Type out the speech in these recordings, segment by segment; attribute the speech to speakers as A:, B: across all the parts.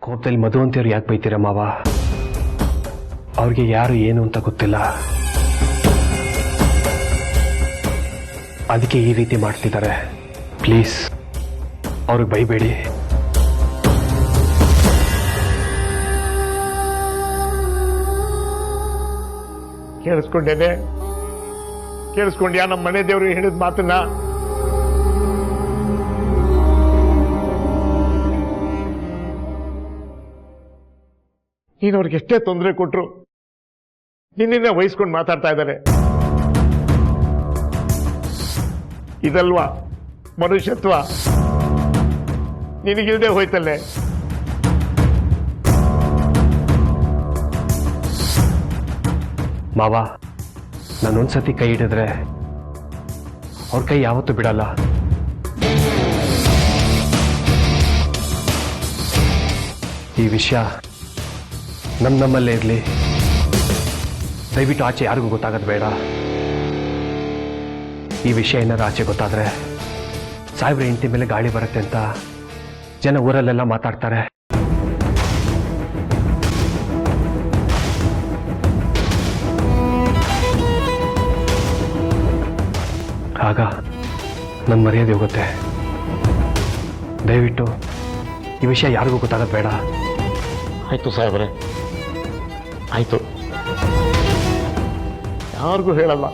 A: ಕೋಪದಲ್ಲಿ ಮಧು ಅಂತಿಯವ್ರು ಯಾಕೆ ಬೈತೀರ ಮಾವ? ಅವ್ರಿಗೆ ಯಾರು ಏನು ಅಂತ ಗೊತ್ತಿಲ್ಲ, ಅದಕ್ಕೆ ಈ ರೀತಿ ಮಾಡ್ತಿದ್ದಾರೆ. ಪ್ಲೀಸ್ ಅವ್ರಿಗೆ ಬೈಬೇಡಿ.
B: ಕೇಳಿಸ್ಕೊಂಡ್ಯಾ ನಮ್ಮ ಮನೆ ದೇವ್ರು ಹೇಳಿದ ಮಾತನ್ನ? ನೀನು ಅವ್ರಿಗೆ ಎಷ್ಟೇ ತೊಂದರೆ ಕೊಟ್ರು ನಿನ್ನೆ ವಹಿಸ್ಕೊಂಡು ಮಾತಾಡ್ತಾ ಇದ್ದಾರೆ. ಇದಲ್ವಾ ಮನುಷ್ಯತ್ವ? ನಿನಗಿಲ್ದೆ ಹೋಯ್ತಲ್ಲೇ.
A: ಮಾವ, ನಾನೊಂದ್ಸತಿ ಕೈ ಹಿಡಿದ್ರೆ ಅವ್ರ ಕೈ ಯಾವತ್ತೂ ಬಿಡಲ್ಲ. ಈ ವಿಷಯ ನಮ್ಮಲ್ಲೇ ಇರಲಿ. ದಯವಿಟ್ಟು ಆಚೆ ಯಾರಿಗೂ ಗೊತ್ತಾಗೋದು ಬೇಡ. ಈ ವಿಷಯ ಏನಾರು ಆಚೆ ಗೊತ್ತಾದ್ರೆ ಸಾಹೇಬ್ರ ಹೆಂಡತಿ ಮೇಲೆ ಗಾಳಿ ಬರುತ್ತೆ ಅಂತ ಜನ ಊರಲ್ಲೆಲ್ಲ ಮಾತಾಡ್ತಾರೆ. ಆಗ ನನ್ನ ಮರ್ಯಾದೆ ಹೋಗುತ್ತೆ. ದಯವಿಟ್ಟು ಈ ವಿಷಯ ಯಾರಿಗೂ ಗೊತ್ತಾಗೋದು ಬೇಡ.
B: ಆಯ್ತು ಸಾಹೇಬ್ರೆ, ಆಯ್ತು, ಯಾರಿಗೂ ಹೇಳಲ್ಲ.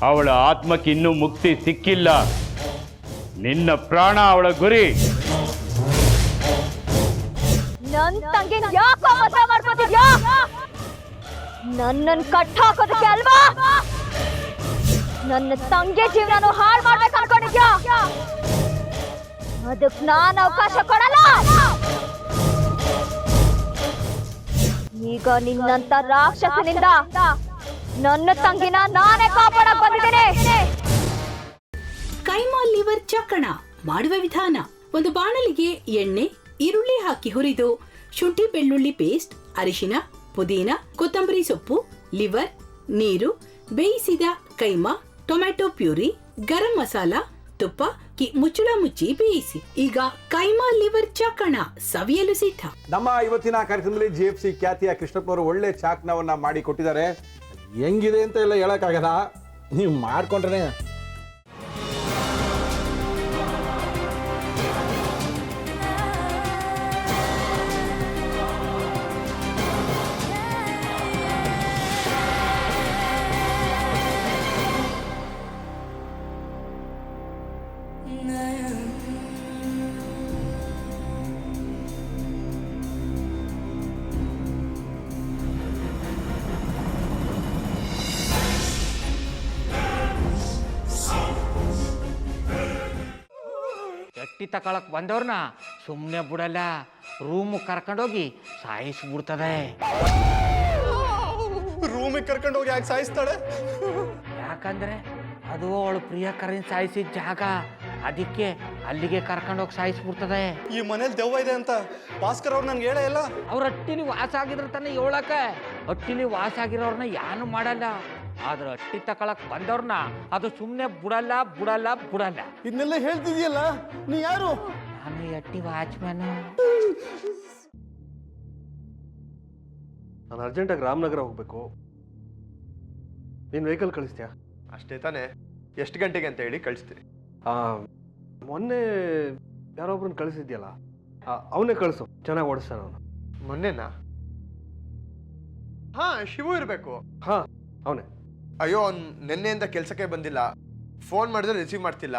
C: ಅವಳ ಆತ್ಮಕ್ಕೆ ಇನ್ನೂ ಮುಕ್ತಿ ಸಿಕ್ಕಿಲ್ಲ. ನಿನ್ನ ಪ್ರಾಣ ಅವಳ ಗುರಿ.
D: ನನ್ ತಂಗಿ ಯಾಕೋ ಮೋಸ ಮಾಡ್ಕೋತಿದ್ಯಾ? ನನ್ನನ್ ಕಟ್ ಹಾಕೋದಕ್ಕೆ ಅಲ್ವಾ? ನನ್ನ ತಂಗಿ ಜೀವನನು ಹಾಳು ಮಾಡ್ಬೇಕು ಅನ್ಕೊಂಡಿದ್ಯಾ? ಅದಕ್ಕೆ ನಾನು ಅವಕಾಶ ಕೊಡಲ್ಲ. ಈಗ ನಿನ್ನಂತ ರಾಕ್ಷಸನಿಂದ ನನ್ನ ತಂಗಿನ ನಾನೇ ಕಾಪಾಡಕ್ ಬಂದಿದ್ದೇನೆ.
E: ಕೈಮಾ ಲಿವರ್ ಚಕ್ಕಣ ಮಾಡುವ ವಿಧಾನ: ಒಂದು ಬಾಣಲಿಗೆ ಎಣ್ಣೆ, ಈರುಳ್ಳಿ ಹಾಕಿ ಹುರಿದು ಶುಂಠಿ ಬೆಳ್ಳುಳ್ಳಿ ಪೇಸ್ಟ್, ಅರಿಶಿನ, ಪುದೀನ, ಕೊತ್ತಂಬರಿ ಸೊಪ್ಪು, ಲಿವರ್, ನೀರು, ಬೇಯಿಸಿದ ಕೈಮಾ, ಟೊಮ್ಯಾಟೊ ಪ್ಯೂರಿ, ಗರಂ ಮಸಾಲ, ತುಪ್ಪ ಮುಚ್ಚಳ ಮುಚ್ಚಿ ಬೇಯಿಸಿ. ಈಗ ಕೈಮಾ ಲಿವರ್ ಚಾಕಣ ಸವಿಯಲು ಸಿದ್ಧ.
F: ನಮ್ಮ ಇವತ್ತಿನ ಕಾರ್ಯಕ್ರಮದಲ್ಲಿ GFC ಖ್ಯಾತಿಯ ಕೃಷ್ಣಪ್ಪ ಅವರು ಒಳ್ಳೆ ಚಾಕ್ನವನ್ನ ಮಾಡಿ ಕೊಟ್ಟಿದ್ದಾರೆ. ಹೆಂಗಿದೆ ಅಂತ ಎಲ್ಲ ಹೇಳಕ್ಕಾಗಲ್ಲ, ನೀವು ಮಾಡ್ಕೊಂಡ್ರೆ.
G: ಎಟ್ಟಿ ತಕೊಳಕ್ ಬಂದವ್ರನ್ನ ಸುಮ್ಮನೆ ಬಿಡಲ್ಲ, ರೂಮ್ ಕರ್ಕೊಂಡೋಗಿ ಸಾಯಿಸ್ಬಿಡ್ತದೆ.
H: ರೂಮಿಗೆ ಕರ್ಕೊಂಡೋಗಿ ಯಾಕೆ ಸಾಯಿಸ್ತಾಳೆ?
G: ಯಾಕಂದ್ರೆ ಅದು ಅವಳು ಪ್ರಿಯಕರನ್ ಸಾಯಿಸಿದ ಜಾಗ, ಅದಕ್ಕೆ ಅಲ್ಲಿಗೆ ಕರ್ಕೊಂಡೋಗಿ ಸಾಯಿಸ್ಬಿಡ್ತದೆ.
H: ಈ ಮನೇಲಿ ದೆವ್ವ ಇದೆ ಅಂತ ಭಾಸ್ಕರ್ ಅವ್ರು ನನ್ಗೆ ಹೇಳೇ ಇಲ್ಲ.
G: ಅವ್ರ ಹಟ್ಟಿಲಿ ವಾಸ ಆಗಿದ್ರೆ ತಾನೆ ಹೇಳಕ. ಹಟ್ಟಿಲಿ ವಾಸ ಆಗಿರೋರ್ನ ಯಾನು ಮಾಡಲ್ಲ, ಆದ್ರೆ ಅಟ್ಟಿ ತಕೊಳಕ್ ಬಂದವ್ರನ್ನ ಅದು ಸುಮ್ಮನೆ ಬಿಡಲ್ಲ ಬಿಡಲ್ಲ ಬಿಡಲ್ಲ.
H: ಇದನ್ನೆಲ್ಲ ಹೇಳ್ತಿದ್ಯಲ್ಲ, ನೀ ಯಾರು?
G: ನಾನು ಈ ಅಟ್ಟಿ ವಾಚ್ಮ್ಯಾನು.
I: ನಾನು ಅರ್ಜೆಂಟಾಗಿ ರಾಮನಗರ ಹೋಗ್ಬೇಕು. ನೀನು ವೆಹಿಕಲ್ ಕಳಿಸ್ತೀಯಾ?
H: ಅಷ್ಟೇ ತಾನೇ, ಎಷ್ಟು ಗಂಟೆಗೆ ಅಂತ ಹೇಳಿ ಕಳಿಸ್ತೀನಿ.
I: ಮೊನ್ನೆ ಯಾರೊಬ್ರನ್ನ ಕಳಿಸಿದ್ಯಲ್ಲ, ಅವನೇ ಕಳಿಸು, ಚೆನ್ನಾಗಿ ಓಡಿಸ್ತಾನೆ ಅವನು.
H: ಮೊನ್ನೆನಾ? ಹಾ, ಶಿವು ಇರಬೇಕು.
I: ಹಾಂ, ಅವನೇ.
H: ಅಯ್ಯೋ, ಅವ್ನು ನಿನ್ನೆಯಿಂದ ಕೆಲಸಕ್ಕೆ ಬಂದಿಲ್ಲ. ಫೋನ್ ಮಾಡಿದ್ರೆ ರಿಸೀವ್ ಮಾಡ್ತಿಲ್ಲ.